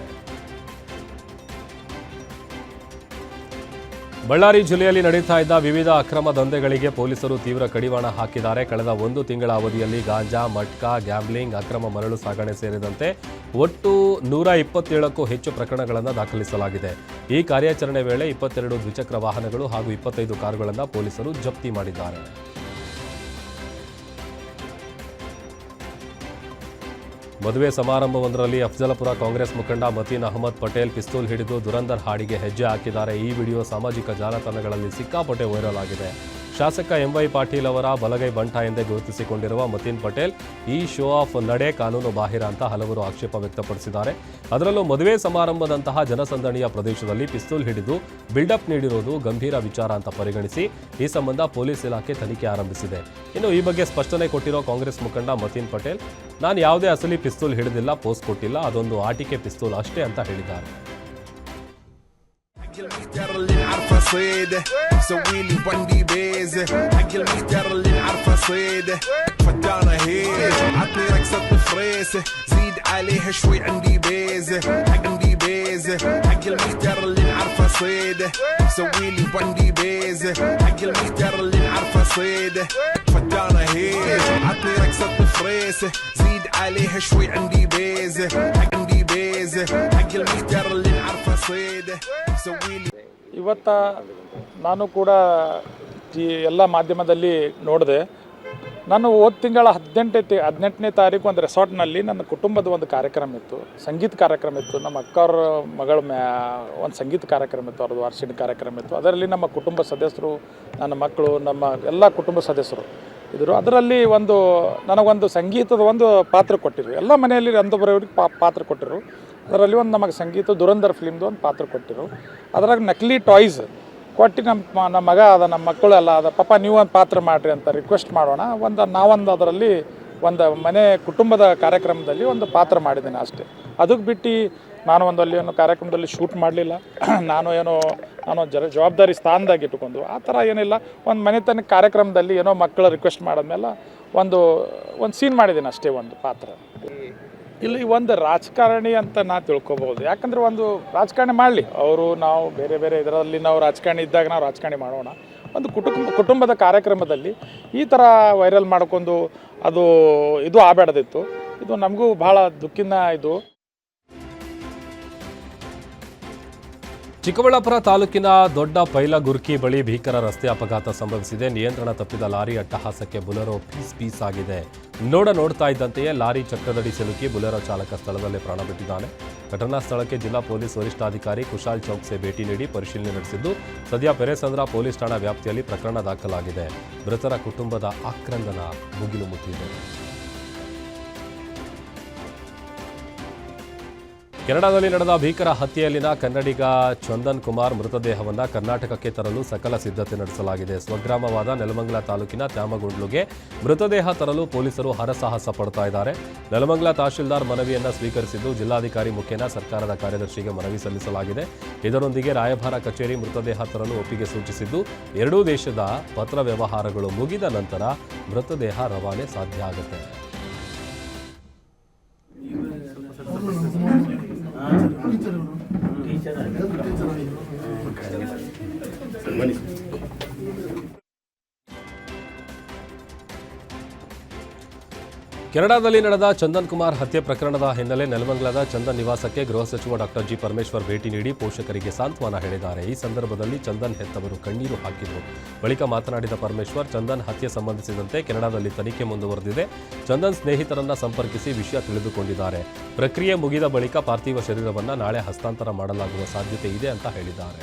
ಬಳ್ಳಾರಿ ಜಿಲ್ಲೆಯಲ್ಲಿ ನಡೀತಾ ಇದ್ದ ವಿವಿಧ ಅಕ್ರಮ ದಂಧೆಗಳಿಗೆ ಪೊಲೀಸರು ತೀವ್ರ ಕಡಿವಾಣ ಹಾಕಿದ್ದಾರೆ. ಕಳೆದ 1 ತಿಂಗಳ ಅವಧಿಯಲ್ಲಿ ಗಾಂಜಾ, ಮಟ್ಕಾ, ಗ್ಯಾಂಬ್ಲಿಂಗ್, ಅಕ್ರಮ ಮರಳು ಸಾಗಣೆ ಸೇರಿದಂತೆ ಒಟ್ಟು 127ಕ್ಕೂ ಹೆಚ್ಚು ಪ್ರಕರಣಗಳನ್ನು ದಾಖಲಿಸಲಾಗಿದೆ. ಈ ಕಾರ್ಯಾಚರಣೆ ವೇಳೆ 22 ದ್ವಿಚಕ್ರ ವಾಹನಗಳು ಹಾಗೂ 25 ಕಾರುಗಳನ್ನು ಪೊಲೀಸರು ಜಪ್ತಿ ಮಾಡಿದ್ದಾರೆ. ಮದುವೆ ಸಮಾರಂಭವೊಂದರಲ್ಲಿ ಅಫ್ಜಲಪುರ ಕಾಂಗ್ರೆಸ್ ಮುಖಂಡ ಮತೀನ್ ಅಹಮದ್ ಪಟೇಲ್ ಪಿಸ್ತೂಲ್ ಹಿಡಿದು ದುರಂದರ್ ಹಾಡಿಗೆ ಹೆಜ್ಜೆ ಹಾಕಿದ್ದಾರೆ. ಈ ವಿಡಿಯೋ ಸಾಮಾಜಿಕ ಜಾಲತಾಣಗಳಲ್ಲಿ ಸಿಕ್ಕಾಪಟ್ಟೆ ವೈರಲ್ ಆಗಿದೆ. ಶಾಸಕ MY ಪಾಟೀಲ್ ಅವರ ಬಲಗೈ ಬಂಟ ಎಂದೇ ಗುರುತಿಸಿಕೊಂಡಿರುವ ಮತೀನ್ ಪಟೇಲ್ ಈ ಶೋ ಆಫ್ ನಡೆ ಕಾನೂನು ಬಾಹಿರ ಅಂತ ಹಲವರು ಆಕ್ಷೇಪ ವ್ಯಕ್ತಪಡಿಸಿದ್ದಾರೆ. ಅದರಲ್ಲೂ ಮದುವೆ ಸಮಾರಂಭದಂತಹ ಜನಸಂದಣಿಯ ಪ್ರದೇಶದಲ್ಲಿ ಪಿಸ್ತೂಲ್ ಹಿಡಿದು ಬಿಲ್ಡಪ್ ನೀಡಿರುವುದು ಗಂಭೀರ ವಿಚಾರ ಅಂತ ಪರಿಗಣಿಸಿ ಈ ಸಂಬಂಧ ಪೊಲೀಸ್ ಇಲಾಖೆ ತನಿಖೆ ಆರಂಭಿಸಿದೆ. ಇನ್ನು ಈ ಬಗ್ಗೆ ಸ್ಪಷ್ಟನೆ ಕೊಟ್ಟಿರೋ ಕಾಂಗ್ರೆಸ್ ಮುಖಂಡ ಮತೀನ್ ಪಟೇಲ್, ನಾನು ಯಾವುದೇ ಅಸಲಿ ಪಿಸ್ತೂಲ್ ಹಿಡಿದಿಲ್ಲ, ಪೋಸ್ಟ್ ಕೊಟ್ಟಿಲ್ಲ, ಅದೊಂದು ಆಟಿಕೆ ಪಿಸ್ತೂಲ್ ಅಷ್ಟೇ ಅಂತ ಹೇಳಿದ್ದಾರೆ. حق الميتر اللي نعرفه صيده سوي لي بندي بيزه حق الميتر اللي نعرفه صيده فدانه هيج عطني رقصه فريسه زيد عليها شوي عندي بيزه حق عندي بيزه حق الميتر اللي نعرفه صيده سوي لي بندي بيزه حق الميتر اللي نعرفه صيده فدانه هيج عطني رقصه فريسه زيد عليها شوي عندي بيزه حق عندي بيزه حق الميتر اللي نعرفه صيده سوي لي ಇವತ್ತ ನಾನು ಕೂಡ ಈ ಎಲ್ಲ ಮಾಧ್ಯಮದಲ್ಲಿ ನೋಡಿದೆ. ನಾನು ಹೋದ ತಿಂಗಳ 18ನೇ ತಾರೀಕು ಒಂದು ರೆಸಾರ್ಟ್ನಲ್ಲಿ ನನ್ನ ಕುಟುಂಬದ ಒಂದು ಕಾರ್ಯಕ್ರಮ ಇತ್ತು, ಸಂಗೀತ ಕಾರ್ಯಕ್ರಮ ಇತ್ತು. ನಮ್ಮ ಅಕ್ಕವ್ರ ಮಗಳ ಒಂದು ಸಂಗೀತ ಕಾರ್ಯಕ್ರಮ ಇತ್ತು, ಅವ್ರದ್ದು ವಾರ್ಷಿಕ ಕಾರ್ಯಕ್ರಮ ಇತ್ತು. ಅದರಲ್ಲಿ ನಮ್ಮ ಕುಟುಂಬ ಸದಸ್ಯರು, ನನ್ನ ಮಕ್ಕಳು, ನಮ್ಮ ಎಲ್ಲ ಕುಟುಂಬ ಸದಸ್ಯರು ಇದ್ದರು. ಅದರಲ್ಲಿ ನನಗೊಂದು ಸಂಗೀತದ ಒಂದು ಪಾತ್ರ ಕೊಟ್ಟಿರು. ಎಲ್ಲ ಮನೆಯಲ್ಲಿ ಅಂದೊಬ್ಬರವ್ರಿಗೆ ಪಾತ್ರ ಕೊಟ್ಟಿರು. ಅದರಲ್ಲಿ ಒಂದು ನಮಗೆ ಸಂಗೀತ ದುರಂಧರ್ ಫಿಲ್ಮ್ದು ಒಂದು ಪಾತ್ರ ಕೊಟ್ಟಿರು. ಅದ್ರಾಗ ನಕಲಿ ಟಾಯ್ಸ್ ಕೊಟ್ಟು ನಮ್ಮ ಮಗ ಅದ, ನಮ್ಮ ಮಕ್ಕಳು ಎಲ್ಲ ಅದ, ಪಾಪ ನೀವು ಒಂದು ಪಾತ್ರ ಮಾಡಿರಿ ಅಂತ ರಿಕ್ವೆಸ್ಟ್ ಮಾಡೋಣ. ನಾವೊಂದು ಅದರಲ್ಲಿ ಒಂದು ಮನೆ ಕುಟುಂಬದ ಕಾರ್ಯಕ್ರಮದಲ್ಲಿ ಒಂದು ಪಾತ್ರ ಮಾಡಿದ್ದೇನೆ ಅಷ್ಟೇ. ಅದಕ್ಕೆ ಬಿಟ್ಟು ನಾನು ಅಲ್ಲಿ ಏನೋ ಕಾರ್ಯಕ್ರಮದಲ್ಲಿ ಶೂಟ್ ಮಾಡಲಿಲ್ಲ. ನಾನು ಜವಾಬ್ದಾರಿ ಸ್ಥಾನದಾಗ ಇಟ್ಕೊಂಡು ಆ ಥರ ಏನಿಲ್ಲ. ಒಂದು ಮನೆತನ ಕಾರ್ಯಕ್ರಮದಲ್ಲಿ ಏನೋ ಮಕ್ಕಳು ರಿಕ್ವೆಸ್ಟ್ ಮಾಡಿದ್ಮೇಲೆ ಒಂದು ಸೀನ್ ಮಾಡಿದ್ದೀನಿ ಅಷ್ಟೇ, ಒಂದು ಪಾತ್ರ. ಇಲ್ಲಿ ಒಂದು ರಾಜಕಾರಣಿ ಅಂತ ನಾನು ತಿಳ್ಕೊಬೋದು. ಯಾಕಂದರೆ ಒಂದು ರಾಜಕಾರಣಿ ಮಾಡಲಿ ಅವರು, ನಾವು ಬೇರೆ ಬೇರೆ ಇದರಲ್ಲಿ ನಾವು ರಾಜಕಾರಣಿ ಇದ್ದಾಗ ನಾವು ರಾಜಕಾರಣಿ ಮಾಡೋಣ. ಒಂದು ಕುಟುಂಬದ ಕಾರ್ಯಕ್ರಮದಲ್ಲಿ ಈ ಥರ ವೈರಲ್ ಮಾಡ್ಕೊಂಡು ಇದು ಆಗಬೇಡದಿತ್ತು. ಇದು ನಮಗೂ ಭಾಳ ದುಃಖಿನ ಇದು. ಚಿಕ್ಕಬಳ್ಳಾಪುರ ತಾಲೂಕಿನ ದೊಡ್ಡ ಪೈಲಗುರ್ಕಿ ಬಳಿ ಭೀಕರ ರಸ್ತೆ ಅಪಘಾತ ಸಂಭವಿಸಿದೆ. ನಿಯಂತ್ರಣ ತಪ್ಪಿದ ಲಾರಿ ಅಟ್ಟಹಾಸಕ್ಕೆ ಬುಲೆರೋ ಪೀಸ್ ಆಗಿದೆ. ನೋಡ್ತಾ ಇದ್ದಂತೆಯೇ ಲಾರಿ ಚಕ್ರದಡಿ ಸಿಲುಕಿ ಬುಲೆರೋ ಚಾಲಕ ಸ್ಥಳದಲ್ಲೇ ಪ್ರಾಣ ಬಿಟ್ಟಿದ್ದಾನೆ. ಘಟನಾ ಸ್ಥಳಕ್ಕೆ ಜಿಲ್ಲಾ ಪೊಲೀಸ್ ವರಿಷ್ಠಾಧಿಕಾರಿ ಕುಶಾಲ್ ಚೌಕ್ಸೆ ಭೇಟಿ ನೀಡಿ ಪರಿಶೀಲನೆ ನಡೆಸಿದ್ದು, ಸದ್ಯ ಪೆರೇಸಂದ್ರ ಪೊಲೀಸ್ ಠಾಣಾ ವ್ಯಾಪ್ತಿಯಲ್ಲಿ ಪ್ರಕರಣ ದಾಖಲಾಗಿದೆ. ಮೃತರ ಕುಟುಂಬದ ಆಕ್ರಂದನ ಮುಗಿಲು ಮುಟ್ಟಿದೆ. ಕೆನಡಾದಲ್ಲಿ ನಡೆದ ಭೀಕರ ಹತ್ಯೆಯಲ್ಲಿನ ಕನ್ನಡಿಗ ಚಂದನ್ ಕುಮಾರ್ ಮೃತದೇಹವನ್ನು ಕರ್ನಾಟಕಕ್ಕೆ ತರಲು ಸಕಲ ಸಿದ್ಧತೆ ನಡೆಸಲಾಗಿದೆ. ಸ್ವಗ್ರಾಮವಾದ ನೆಲಮಂಗಲ ತಾಲೂಕಿನ ತ್ಯಾಮಗುಂಡ್ಲುಗೆ ಮೃತದೇಹ ತರಲು ಪೊಲೀಸರು ಹರಸಾಹಸ ಪಡ್ತಾ ಇದ್ದಾರೆ. ನೆಲಮಂಗಲ ತಹಶೀಲ್ದಾರ್ ಮನವಿಯನ್ನು ಸ್ವೀಕರಿಸಿದ್ದು, ಜಿಲ್ಲಾಧಿಕಾರಿ ಮುಖೇನ ಸರ್ಕಾರದ ಕಾರ್ಯದರ್ಶಿಗೆ ಮನವಿ ಸಲ್ಲಿಸಲಾಗಿದೆ. ಇದರೊಂದಿಗೆ ರಾಯಭಾರ ಕಚೇರಿ ಮೃತದೇಹ ತರಲು ಒಪ್ಪಿಗೆ ಸೂಚಿಸಿದ್ದು, ಎರಡೂ ದೇಶದ ಪತ್ರ ವ್ಯವಹಾರಗಳು ಮುಗಿದ ನಂತರ ಮೃತದೇಹ ರವಾನೆ ಸಾಧ್ಯ ಆಗುತ್ತೆ. ಕೆನಡಾದಲ್ಲಿ ನಡೆದ ಚಂದನ್ ಕುಮಾರ್ ಹತ್ಯೆ ಪ್ರಕರಣದ ಹಿನ್ನೆಲೆ ನೆಲಮಂಗಲದ ಚಂದನ್ ನಿವಾಸಕ್ಕೆ ಗೃಹ ಸಚಿವ ಡಾಕ್ಟರ್ ಜಿ ಪರಮೇಶ್ವರ್ ಭೇಟಿ ನೀಡಿ ಪೋಷಕರಿಗೆ ಸಾಂತ್ವನ ಹೇಳಿದ್ದಾರೆ. ಈ ಸಂದರ್ಭದಲ್ಲಿ ಚಂದನ್ ಹೆತ್ತವರು ಕಣ್ಣೀರು ಹಾಕಿದರು. ಬಳಿಕ ಮಾತನಾಡಿದ ಪರಮೇಶ್ವರ್, ಚಂದನ್ ಹತ್ಯೆ ಸಂಬಂಧಿಸಿದಂತೆ ಕೆನಡಾದಲ್ಲಿ ತನಿಖೆ ಮುಂದುವರೆದಿದೆ. ಚಂದನ್ ಸ್ನೇಹಿತರನ್ನ ಸಂಪರ್ಕಿಸಿ ವಿಷಯ ತಿಳಿದುಕೊಂಡಿದ್ದಾರೆ. ಪ್ರಕ್ರಿಯೆ ಮುಗಿದ ಬಳಿಕ ಪಾರ್ಥಿವ ಶರೀರವನ್ನು ನಾಳೆ ಹಸ್ತಾಂತರ ಮಾಡಲಾಗುವ ಸಾಧ್ಯತೆ ಇದೆ ಅಂತ ಹೇಳಿದ್ದಾರೆ.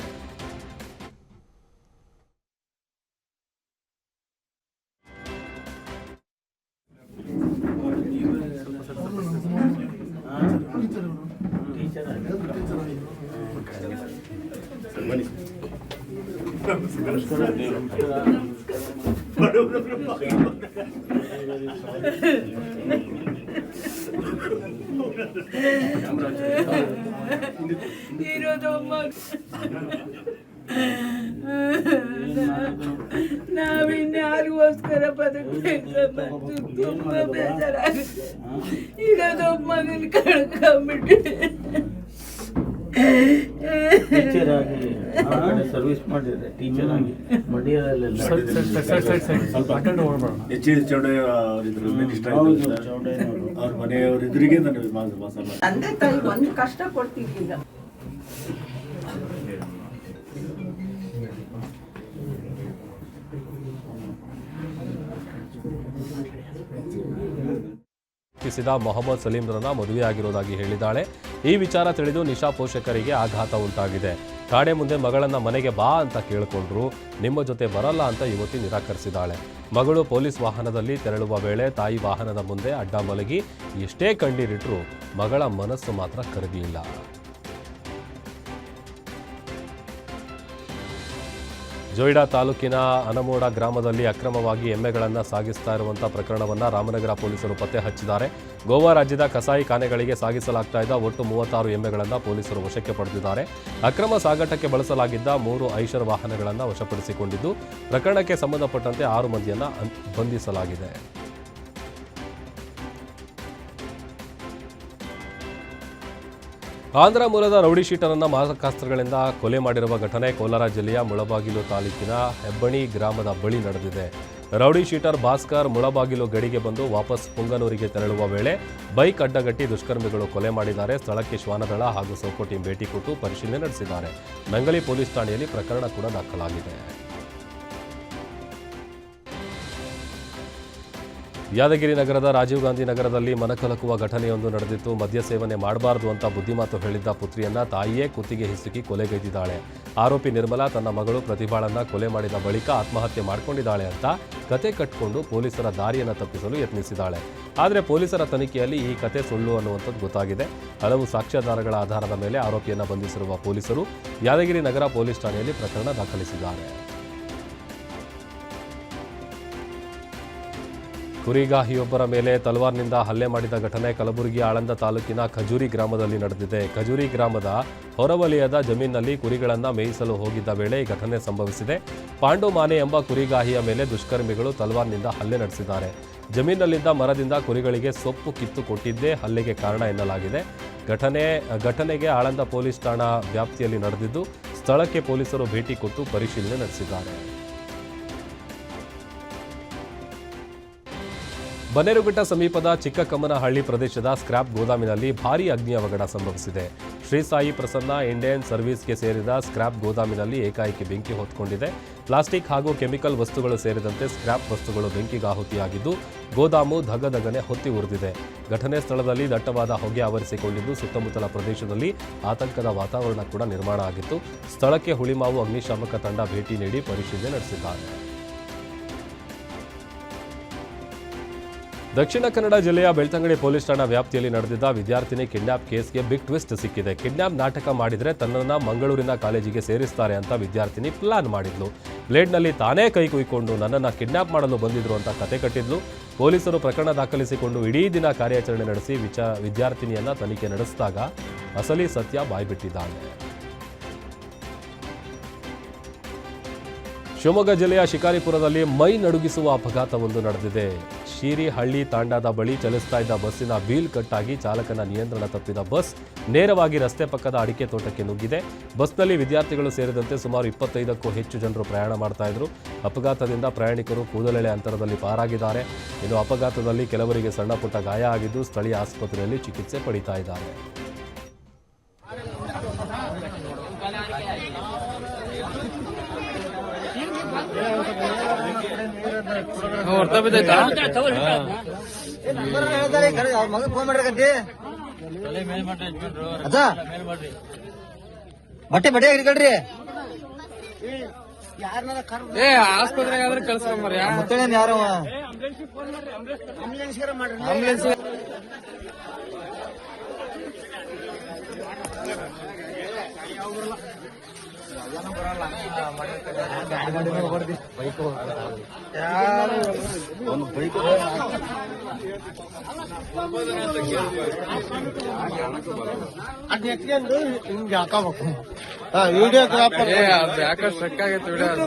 ನಾವಿನ್ಯಾರಿಗೋಸ್ಕರ ಬದುಕಬೇಕಂತ ತುಂಬ ಬೇಜಾರಾಗುತ್ತೆ. ಇರೋದೊಬ್ಬ ಮಗನ ಕಳ್ಕೊಂಡ್ಬಿಟ್ಟೆ. ಟೀಚರ್ ಆಗಿ ಸರ್ವಿಸ್ ಮಾಡಿದ್ರೆ, ಟೀಚರ್ ಆಗಿ ಮಂಡ್ಯದಲ್ಲೆಲ್ಲ ಅವ್ರ ಮನೆಯವ್ರ ಎದುರಿಗೆ ತಂದೆ ತಾಯಿ ಒಂದು ಕಷ್ಟ ಕೊಡ್ತಿರ್ಲಿಲ್ಲ. ಮೊಹಮ್ಮದ್ ಸಲೀಮ್ರನ್ನ ಮದುವೆಯಾಗಿರುವುದಾಗಿ ಹೇಳಿದ್ದಾಳೆ. ಈ ವಿಚಾರ ತಿಳಿದು ನಿಶಾ ಪೋಷಕರಿಗೆ ಆಘಾತ ಉಂಟಾಗಿದೆ. ಕಾಡೆ ಮುಂದೆ ಮಗಳನ್ನ ಮನೆಗೆ ಬಾ ಅಂತ ಕೇಳಿಕೊಂಡ್ರು. ನಿಮ್ಮ ಜೊತೆ ಬರಲ್ಲ ಅಂತ ಯುವತಿ ನಿರಾಕರಿಸಿದ್ದಾಳೆ. ಮಗಳು ಪೊಲೀಸ್ ವಾಹನದಲ್ಲಿ ತೆರಳುವ ವೇಳೆ ತಾಯಿ ವಾಹನದ ಮುಂದೆ ಅಡ್ಡ ಮಲಗಿ ಎಷ್ಟೇ ಕಣ್ಣೀರಿಟ್ರೂ ಮಗಳ ಮನಸ್ಸು ಮಾತ್ರ ಕರಗಲಿಲ್ಲ. ಜೊಯ್ಡಾ ತಾಲೂಕಿನ ಅನಮೋಡ ಗ್ರಾಮದಲ್ಲಿ ಅಕ್ರಮವಾಗಿ ಎಮ್ಮೆಗಳನ್ನು ಸಾಗಿಸ್ತಾ ಇರುವಂಥ ಪ್ರಕರಣವನ್ನು ರಾಮನಗರ ಪೊಲೀಸರು ಪತ್ತೆ ಹಚ್ಚಿದ್ದಾರೆ. ಗೋವಾ ರಾಜ್ಯದ ಕಸಾಯಿ ಖಾನೆಗಳಿಗೆ ಸಾಗಿಸಲಾಗ್ತಾ ಇದ್ದ ಒಟ್ಟು 36 ಎಮ್ಮೆಗಳನ್ನು ಪೊಲೀಸರು ವಶಕ್ಕೆ ಪಡೆದಿದ್ದಾರೆ. ಅಕ್ರಮ ಸಾಗಾಟಕ್ಕೆ ಬಳಸಲಾಗಿದ್ದ 3 ಐಷರ್ ವಾಹನಗಳನ್ನು ವಶಪಡಿಸಿಕೊಂಡಿದ್ದು ಪ್ರಕರಣಕ್ಕೆ ಸಂಬಂಧಪಟ್ಟಂತೆ 6 ಮಂದಿಯನ್ನು ಬಂಧಿಸಲಾಗಿದೆ. ಆಂಧ್ರ ಮೂಲದ ರೌಡಿ ಶೀಟರನ್ನು ಮಾರಕಾಸ್ತ್ರಗಳಿಂದ ಕೊಲೆ ಮಾಡಿರುವ ಘಟನೆ ಕೋಲಾರ ಜಿಲ್ಲೆಯ ಮುಳಬಾಗಿಲು ತಾಲೂಕಿನ ಹೆಬ್ಬಣಿ ಗ್ರಾಮದ ಬಳಿ ನಡೆದಿದೆ. ರೌಡಿ ಶೀಟರ್ ಭಾಸ್ಕರ್ ಮುಳಬಾಗಿಲು ಗಡಿಗೆ ಬಂದು ವಾಪಸ್ ಪುಂಗನೂರಿಗೆ ತೆರಳುವ ವೇಳೆ ಬೈಕ್ ಅಡ್ಡಗಟ್ಟಿ ದುಷ್ಕರ್ಮಿಗಳು ಕೊಲೆ ಮಾಡಿದ್ದಾರೆ. ಸ್ಥಳಕ್ಕೆ ಶ್ವಾನದಳ ಹಾಗೂ ಸೋಕೋ ಟೀಮ್ ಭೇಟಿ ಕೊಟ್ಟು ಪರಿಶೀಲನೆ ನಡೆಸಿದ್ದಾರೆ. ನಂಗಲಿ ಪೊಲೀಸ್ ಠಾಣೆಯಲ್ಲಿ ಪ್ರಕರಣ ಕೂಡ ದಾಖಲಾಗಿದೆ. ಯಾದಗಿರಿ ನಗರದ ರಾಜೀವ್ ಗಾಂಧಿ ನಗರದಲ್ಲಿ ಮನಕಲಕುವ ಘಟನೆಯೊಂದು ನಡೆದಿತ್ತು. ಮದ್ಯ ಸೇವನೆ ಮಾಡಬಾರದು ಅಂತ ಬುದ್ಧಿಮಾತು ಹೇಳಿದ್ದ ಪುತ್ರಿಯನ್ನ ತಾಯಿಯೇ ಕುತ್ತಿಗೆ ಹಿಸುಕಿ ಕೊಲೆಗೈದಿದ್ದಾಳೆ. ಆರೋಪಿ ನಿರ್ಮಲಾ ತನ್ನ ಮಗಳು ಪ್ರತಿಭಾಳನ್ನ ಕೊಲೆ ಮಾಡಿದ ಬಳಿಕ ಆತ್ಮಹತ್ಯೆ ಮಾಡಿಕೊಂಡಿದ್ದಾಳೆ ಅಂತ ಕತೆ ಕಟ್ಟಿಕೊಂಡು ಪೊಲೀಸರ ದಾರಿಯನ್ನು ತಪ್ಪಿಸಲು ಯತ್ನಿಸಿದ್ದಾಳೆ. ಆದರೆ ಪೊಲೀಸರ ತನಿಖೆಯಲ್ಲಿ ಈ ಕತೆ ಸುಳ್ಳು ಅನ್ನುವಂಥದ್ದು ಗೊತ್ತಾಗಿದೆ. ಹಲವು ಸಾಕ್ಷ್ಯಾಧಾರಗಳ ಆಧಾರದ ಮೇಲೆ ಆರೋಪಿಯನ್ನು ಬಂಧಿಸಿರುವ ಪೊಲೀಸರು ಯಾದಗಿರಿ ನಗರ ಪೊಲೀಸ್ ಠಾಣೆಯಲ್ಲಿ ಪ್ರಕರಣ ದಾಖಲಿಸಿದ್ದಾರೆ. ಕುರಿಗಾಹಿಯೊಬ್ಬರ ಮೇಲೆ ತಲವಾರ್ನಿಂದ ಹಲ್ಲೆ ಮಾಡಿದ ಘಟನೆ ಕಲಬುರಗಿ ಆಳಂದ ತಾಲೂಕಿನ ಖಜೂರಿ ಗ್ರಾಮದಲ್ಲಿ ನಡೆದಿದೆ. ಖಜೂರಿ ಗ್ರಾಮದ ಹೊರವಲಯದ ಜಮೀನಿನಲ್ಲಿ ಕುರಿಗಳನ್ನು ಮೇಯಿಸಲು ಹೋಗಿದ್ದ ವೇಳೆ ಈ ಘಟನೆ ಸಂಭವಿಸಿದೆ. ಪಾಂಡು ಮಾನೆ ಎಂಬ ಕುರಿಗಾಹಿಯ ಮೇಲೆ ದುಷ್ಕರ್ಮಿಗಳು ತಲವಾರ್ನಿಂದ ಹಲ್ಲೆ ನಡೆಸಿದ್ದಾರೆ. ಜಮೀನಿನಲ್ಲಿದ್ದ ಮರದಿಂದ ಕುರಿಗಳಿಗೆ ಸೊಪ್ಪು ಕಿತ್ತು ಕೊಟ್ಟಿದ್ದೇ ಹಲ್ಲೆಗೆ ಕಾರಣ ಎನ್ನಲಾಗಿದೆ. ಘಟನೆಗೆ ಆಳಂದ ಪೊಲೀಸ್ ಠಾಣಾ ವ್ಯಾಪ್ತಿಯಲ್ಲಿ ನಡೆದಿದ್ದು ಸ್ಥಳಕ್ಕೆ ಪೊಲೀಸರು ಭೇಟಿ ಕೊಟ್ಟು ಪರಿಶೀಲನೆ ನಡೆಸಿದ್ದಾರೆ. ಬನ್ನೇರುಘಟ್ಟ ಸಮೀಪದ ಚಿಕ್ಕಕಮ್ಮನಹಳ್ಳಿ ಪ್ರದೇಶದ ಸ್ಕ್ರಾಪ್ ಗೋದಾಮಿನಲ್ಲಿ ಭಾರೀ ಅಗ್ನಿ ಅವಘಡ ಸಂಭವಿಸಿದೆ. ಶ್ರೀ ಸಾಯಿ ಪ್ರಸನ್ನ ಇಂಡಿಯನ್ ಸರ್ವಿಸ್ಗೆ ಸೇರಿದ ಸ್ಕ್ರಾಪ್ ಗೋದಾಮಿನಲ್ಲಿ ಏಕಾಏಕಿ ಬೆಂಕಿ ಹೊತ್ಕೊಂಡಿದೆ. ಪ್ಲಾಸ್ಟಿಕ್ ಹಾಗೂ ಕೆಮಿಕಲ್ ವಸ್ತುಗಳು ಸೇರಿದಂತೆ ಸ್ಕ್ರಾಪ್ ವಸ್ತುಗಳು ಬೆಂಕಿಗಾಹುತಿಯಾಗಿದ್ದು ಗೋದಾಮು ಧಗಧಗನೆ ಹೊತ್ತಿ ಉರಿದಿದೆ. ಘಟನೆ ಸ್ಥಳದಲ್ಲಿ ದಟ್ಟವಾದ ಹೊಗೆ ಆವರಿಸಿಕೊಂಡಿದ್ದು ಸುತ್ತಮುತ್ತಲ ಪ್ರದೇಶದಲ್ಲಿ ಆತಂಕದ ವಾತಾವರಣ ಕೂಡ ನಿರ್ಮಾಣ ಆಗಿತ್ತು. ಸ್ಥಳಕ್ಕೆ ಹುಳಿಮಾವು ಅಗ್ನಿಶಾಮಕ ತಂಡ ಭೇಟಿ ನೀಡಿ ಪರಿಶೀಲನೆ ನಡೆಸಿದ್ದಾರೆ. ದಕ್ಷಿಣ ಕನ್ನಡ ಜಿಲ್ಲೆಯ ಬೆಳ್ತಂಗಡಿ ಪೊಲೀಸ್ ಠಾಣಾ ವ್ಯಾಪ್ತಿಯಲ್ಲಿ ನಡೆದಿದ್ದ ವಿದ್ಯಾರ್ಥಿನಿ ಕಿಡ್ನಾಪ್ ಕೇಸ್ಗೆ ಬಿಗ್ ಟ್ವಿಸ್ಟ್ ಸಿಕ್ಕಿದೆ. ಕಿಡ್ನಾಪ್ ನಾಟಕ ಮಾಡಿದರೆ ತನ್ನನ್ನು ಮಂಗಳೂರಿನ ಕಾಲೇಜಿಗೆ ಸೇರಿಸ್ತಾರೆ ಅಂತ ವಿದ್ಯಾರ್ಥಿನಿ ಪ್ಲಾನ್ ಮಾಡಿದ್ಲು. ಬ್ಲೇಡ್ನಲ್ಲಿ ತಾನೇ ಕೈ ಕುಯ್ಕೊಂಡು ನನ್ನನ್ನು ಕಿಡ್ನಾಪ್ ಮಾಡಲು ಬಂದಿದ್ರು ಅಂತ ಕತೆ ಕಟ್ಟಿದ್ಲು. ಪೊಲೀಸರು ಪ್ರಕರಣ ದಾಖಲಿಸಿಕೊಂಡು ಇಡೀ ದಿನ ಕಾರ್ಯಾಚರಣೆ ನಡೆಸಿ ವಿದ್ಯಾರ್ಥಿನಿಯನ್ನ ತನಿಖೆ ನಡೆಸಿದಾಗ ಅಸಲಿ ಸತ್ಯ ಬಾಯ್ಬಿಟ್ಟಿದ್ದಾಳೆ. ಶಿವಮೊಗ್ಗ ಜಿಲ್ಲೆಯ ಶಿಕಾರಿಪುರದಲ್ಲಿ ಮೈ ನಡುಗಿಸುವ ಅಪಘಾತವೊಂದು ನಡೆದಿದೆ. ಶೀರಿಹಳ್ಳಿ ತಾಂಡಾದ ಬಳಿ ಚಲಿಸ್ತಾ ಇದ್ದ ಬಸ್ಸಿನ ವೀಲ್ ಕಟ್ಟಾಗಿ ಚಾಲಕನ ನಿಯಂತ್ರಣ ತಪ್ಪಿದ ಬಸ್ ನೇರವಾಗಿ ರಸ್ತೆ ಪಕ್ಕದ ಅಡಿಕೆ ತೋಟಕ್ಕೆ ನುಗ್ಗಿದೆ. ಬಸ್ನಲ್ಲಿ ವಿದ್ಯಾರ್ಥಿಗಳು ಸೇರಿದಂತೆ ಸುಮಾರು 25ಕ್ಕೂ ಹೆಚ್ಚು ಜನರು ಪ್ರಯಾಣ ಮಾಡ್ತಾ ಇದ್ರು. ಅಪಘಾತದಿಂದ ಪ್ರಯಾಣಿಕರು ಕೂದಲೆಳೆ ಅಂತರದಲ್ಲಿ ಪಾರಾಗಿದ್ದಾರೆ. ಇನ್ನು ಅಪಘಾತದಲ್ಲಿ ಕೆಲವರಿಗೆ ಸಣ್ಣ ಪುಟ್ಟ ಗಾಯ ಆಗಿದ್ದು ಸ್ಥಳೀಯ ಆಸ್ಪತ್ರೆಯಲ್ಲಿ ಚಿಕಿತ್ಸೆ ಪಡಿತಾ ಇದ್ದಾರೆ. ಬಟ್ಟೆ ಬಟ್ಟೆ ಹಿಡ್ಕೊಳ್ರಿ ಆಸ್ಪತ್ರೆಗೆ ಕಳ್ಸ್ಕೊಂಬರ್ರಿ. ಯಾರು ಒಂದು ಬೈಕ್ ಹಿಂಗೆ ಹಾಕಬೇಕು. ವಿಡಿಯೋಗ್ರಾಫರ್ ಯಾಕೆ ಸ್ಟ್ರಕ್ ಆಗೈತೆ ವಿಡಿಯೋ.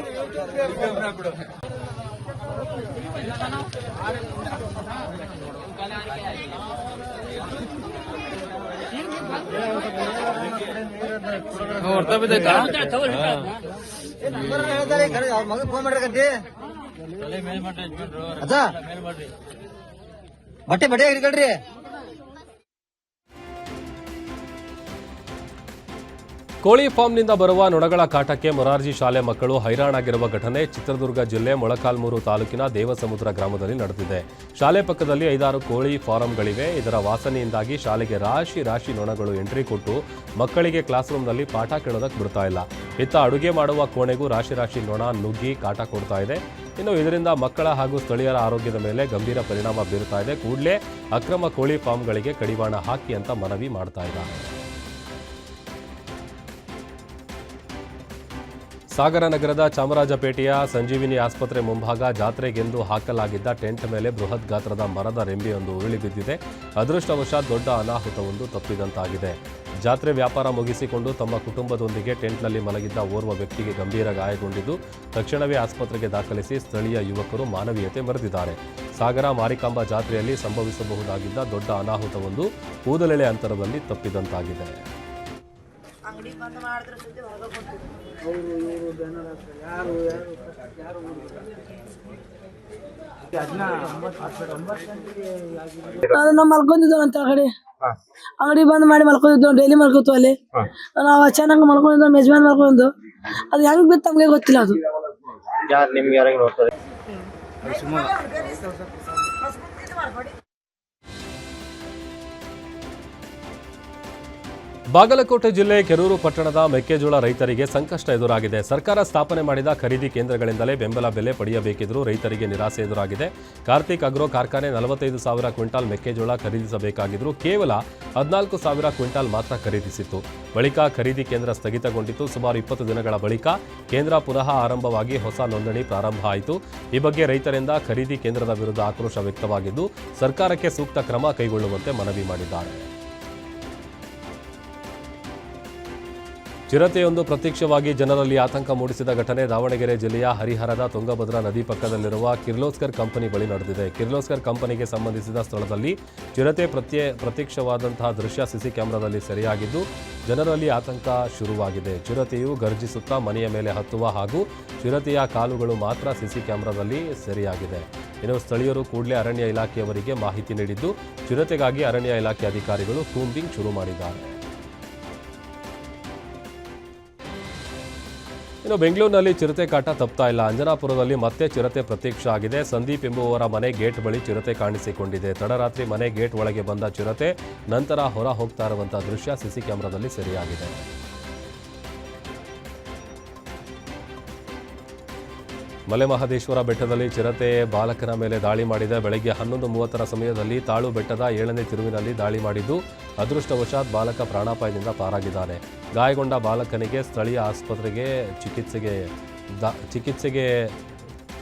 ಮಗ ಫೋನ್ ಮಾಡ್ರಿ. ಅದ ಬಟ್ಟೆ ಬಟ್ಟೆ ಹಿಡ್ಕೊಳ್ರಿ. ಕೋಳಿ ಫಾರ್ಮ್ನಿಂದ ಬರುವ ನೊಣಗಳ ಕಾಟಕ್ಕೆ ಮೊರಾರ್ಜಿ ಶಾಲೆ ಮಕ್ಕಳು ಹೈರಾಣಾಗಿರುವ ಘಟನೆ ಚಿತ್ರದುರ್ಗ ಜಿಲ್ಲೆ ಮೊಳಕಾಲ್ಮೂರು ತಾಲೂಕಿನ ದೇವಸಮುದ್ರ ಗ್ರಾಮದಲ್ಲಿ ನಡೆದಿದೆ. ಶಾಲೆ ಪಕ್ಕದಲ್ಲಿ 5-6 ಕೋಳಿ ಫಾರಂಗಳಿವೆ. ಇದರ ವಾಸನೆಯಿಂದಾಗಿ ಶಾಲೆಗೆ ರಾಶಿ ನೊಣಗಳು ಎಂಟ್ರಿ ಕೊಟ್ಟು ಮಕ್ಕಳಿಗೆ ಕ್ಲಾಸ್ ರೂಮ್ನಲ್ಲಿ ಪಾಠ ಕೇಳೋದಕ್ಕೆ ಬಿಡ್ತಾ ಇಲ್ಲ. ಇತ್ತ ಅಡುಗೆ ಮಾಡುವ ಕೋಣೆಗೂ ರಾಶಿ ನೊಣ ನುಗ್ಗಿ ಕಾಟ ಕೊಡ್ತಾ ಇದೆ. ಇನ್ನು ಇದರಿಂದ ಮಕ್ಕಳ ಹಾಗೂ ಸ್ಥಳೀಯರ ಆರೋಗ್ಯದ ಮೇಲೆ ಗಂಭೀರ ಪರಿಣಾಮ ಬೀರುತ್ತಾ ಇದೆ. ಕೂಡಲೇ ಅಕ್ರಮ ಕೋಳಿ ಫಾರ್ಮ್ಗಳಿಗೆ ಕಡಿವಾಣ ಹಾಕಿ ಅಂತ ಮನವಿ ಮಾಡ್ತಾ ಇದ್ದಾರೆ. ಸಾಗರ ನಗರದ ಚಾಮರಾಜಪೇಟೆಯ ಸಂಜೀವಿನಿ ಆಸ್ಪತ್ರೆ ಮುಂಭಾಗ ಜಾತ್ರೆಗೆಂದು ಹಾಕಲಾಗಿದ್ದ ಟೆಂಟ್ ಮೇಲೆ ಬೃಹತ್ ಗಾತ್ರದ ಮರದ ರೆಂಬೆಯೊಂದು ಉರುಳಿ ಬಿದ್ದಿದೆ. ಅದೃಷ್ಟವಶಾತ್ ದೊಡ್ಡ ಅನಾಹುತವೊಂದು ತಪ್ಪಿದಂತಾಗಿದೆ. ಜಾತ್ರೆ ವ್ಯಾಪಾರ ಮುಗಿಸಿಕೊಂಡು ತಮ್ಮ ಕುಟುಂಬದೊಂದಿಗೆ ಟೆಂಟ್ನಲ್ಲಿ ಮಲಗಿದ್ದ ಓರ್ವ ವ್ಯಕ್ತಿಗೆ ಗಂಭೀರ ಗಾಯಗೊಂಡಿದ್ದು ತಕ್ಷಣವೇ ಆಸ್ಪತ್ರೆಗೆ ದಾಖಲಿಸಿ ಸ್ಥಳೀಯ ಯುವಕರು ಮಾನವೀಯತೆ ಮೆರೆದಿದ್ದಾರೆ. ಸಾಗರ ಮಾರಿಕಾಂಬಾ ಜಾತ್ರೆಯಲ್ಲಿ ಸಂಭವಿಸಬಹುದಾಗಿದ್ದ ದೊಡ್ಡ ಅನಾಹುತವೊಂದು ಕೂದಲೆಳೆ ಅಂತರದಲ್ಲಿ ತಪ್ಪಿದಂತಾಗಿದೆ. ನಾವು ಮಲ್ಕೊಂಡಿದ್ದೋ ಅಂತ ಅಂಗಡಿ ಬಂದ್ ಮಾಡಿ ಮಲ್ಕೊಂಡಿದ್ದೋ, ಡೈಲಿ ಮಲ್ಕೋತು ಅಲ್ಲಿ. ನಾವು ಚೆನ್ನಾಗಿ ಮಲ್ಕೊಂಡಿದ್ದೋ, ಮೆಜಮಾನ್ ಮಲ್ಕೊಂಡು ಅದು ಹೆಂಗ್ ಬಿತ್ತು ನಮ್ಗೆ ಗೊತ್ತಿಲ್ಲ. ಅದು ಬಾಗಲಕೋಟೆ ಜಿಲ್ಲೆ ಕೆರೂರು ಪಟ್ಟಣದ ಮೆಕ್ಕೆಜೋಳ ರೈತರಿಗೆ ಸಂಕಷ್ಟ ಎದುರಾಗಿದೆ. ಸರ್ಕಾರ ಸ್ಥಾಪನೆ ಮಾಡಿದ ಖರೀದಿ ಕೇಂದ್ರಗಳಿಂದಲೇ ಬೆಂಬಲ ಬೆಲೆ ಪಡೆಯಬೇಕಿದ್ದರೂ ರೈತರಿಗೆ ನಿರಾಸೆ ಎದುರಾಗಿದೆ. ಕಾರ್ತಿಕ್ ಅಗ್ರೋ ಕಾರ್ಖಾನೆ 45,000 ಕ್ವಿಂಟಾಲ್ ಮೆಕ್ಕೆಜೋಳ ಖರೀದಿಸಬೇಕಾಗಿದ್ದರೂ ಕೇವಲ 14,000 ಕ್ವಿಂಟಾಲ್ ಮಾತ್ರ ಖರೀದಿಸಿತ್ತು. ಬಳಿಕ ಖರೀದಿ ಕೇಂದ್ರ ಸ್ಥಗಿತಗೊಂಡಿತು. ಸುಮಾರು 20 ದಿನಗಳ ಬಳಿಕ ಕೇಂದ್ರ ಪುನಃ ಆರಂಭವಾಗಿ ಹೊಸ ನೋಂದಣಿ ಪ್ರಾರಂಭ ಆಯಿತು. ಈ ಬಗ್ಗೆ ರೈತರಿಂದ ಖರೀದಿ ಕೇಂದ್ರದ ವಿರುದ್ಧ ಆಕ್ರೋಶ ವ್ಯಕ್ತವಾಗಿದ್ದು ಸರ್ಕಾರಕ್ಕೆ ಸೂಕ್ತ ಕ್ರಮ ಕೈಗೊಳ್ಳುವಂತೆ ಮನವಿ ಮಾಡಿದ್ದಾರೆ. ಚಿರತೆಯೊಂದು ಪ್ರತ್ಯಕ್ಷವಾಗಿ ಜನರಲ್ಲಿ ಆತಂಕ ಮೂಡಿಸಿದ ಘಟನೆ ದಾವಣಗೆರೆ ಜಿಲ್ಲೆಯ ಹರಿಹರದ ತುಂಗಭದ್ರಾ ನದಿ ಪಕ್ಕದಲ್ಲಿರುವ ಕಿರ್ಲೋಸ್ಕರ್ ಕಂಪನಿ ಬಳಿ ನಡೆದಿದೆ. ಕಿರ್ಲೋಸ್ಕರ್ ಕಂಪನಿಗೆ ಸಂಬಂಧಿಸಿದ ಸ್ಥಳದಲ್ಲಿ ಚಿರತೆ ಪ್ರತ್ಯಕ್ಷವಾದಂತಹ ದೃಶ್ಯ ಸಿಸಿ ಕ್ಯಾಮೆರಾದಲ್ಲಿ ಸೆರೆಯಾಗಿದ್ದು ಜನರಲ್ಲಿ ಆತಂಕ ಶುರುವಾಗಿದೆ. ಚಿರತೆಯು ಗರ್ಜಿಸುತ್ತಾ ಮನೆಯ ಮೇಲೆ ಹತ್ತುವ ಹಾಗೂ ಚಿರತೆಯ ಕಾಲುಗಳು ಮಾತ್ರ ಸಿಸಿ ಕ್ಯಾಮೆರಾದಲ್ಲಿ ಸೆರೆಯಾಗಿದೆ. ಇನ್ನು ಸ್ಥಳೀಯರು ಕೂಡಲೇ ಅರಣ್ಯ ಇಲಾಖೆಯವರಿಗೆ ಮಾಹಿತಿ ನೀಡಿದ್ದು ಚಿರತೆಗಾಗಿ ಅರಣ್ಯ ಇಲಾಖೆ ಅಧಿಕಾರಿಗಳು ಕೂಂಬಿಂಗ್ ಶುರು ಮಾಡಿದ್ದಾರೆ. ಇನ್ನು ಬೆಂಗಳೂರಿನಲ್ಲಿ ಚಿರತೆ ಕಾಟ ತಪ್ತಾ ಇಲ್ಲ. ಅಂಜನಾಪುರದಲ್ಲಿ ಮತ್ತೆ ಚಿರತೆ ಪ್ರತ್ಯಕ್ಷ ಆಗಿದೆ. ಸಂದೀಪ್ ಎಂಬುವವರ ಮನೆ ಗೇಟ್ ಬಳಿ ಚಿರತೆ ಕಾಣಿಸಿಕೊಂಡಿದೆ. ತಡರಾತ್ರಿ ಮನೆ ಗೇಟ್ ಒಳಗೆ ಬಂದ ಚಿರತೆ ನಂತರ ಹೊರ ಹೋಗ್ತಾ ಇರುವಂತಹ ದೃಶ್ಯ ಸಿಸಿ ಕ್ಯಾಮೆರಾದಲ್ಲಿ ಸೆರೆಯಾಗಿದೆ. ಮಲೆಮಹದೇಶ್ವರ ಬೆಟ್ಟದಲ್ಲಿ ಚಿರತೆ ಬಾಲಕನ ಮೇಲೆ ದಾಳಿ ಮಾಡಿದೆ. ಬೆಳಗ್ಗೆ 11:30 ಸಮಯದಲ್ಲಿ ತಾಳು ಬೆಟ್ಟದ 7ನೇ ತಿರುವಿನಲ್ಲಿ ದಾಳಿ ಮಾಡಿದ್ದು ಅದೃಷ್ಟವಶಾತ್ ಬಾಲಕ ಪ್ರಾಣಾಪಾಯದಿಂದ ಪಾರಾಗಿದ್ದಾನೆ. ಗಾಯಗೊಂಡ ಬಾಲಕನಿಗೆ ಸ್ಥಳೀಯ ಆಸ್ಪತ್ರೆಗೆ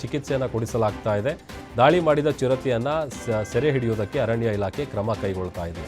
ಚಿಕಿತ್ಸೆಯನ್ನು ಕೊಡಿಸಲಾಗ್ತಾ ಇದೆ. ದಾಳಿ ಮಾಡಿದ ಚಿರತೆಯನ್ನು ಸೆರೆ ಹಿಡಿಯುವುದಕ್ಕೆ ಅರಣ್ಯ ಇಲಾಖೆ ಕ್ರಮ ಕೈಗೊಳ್ತಾ ಇದೆ.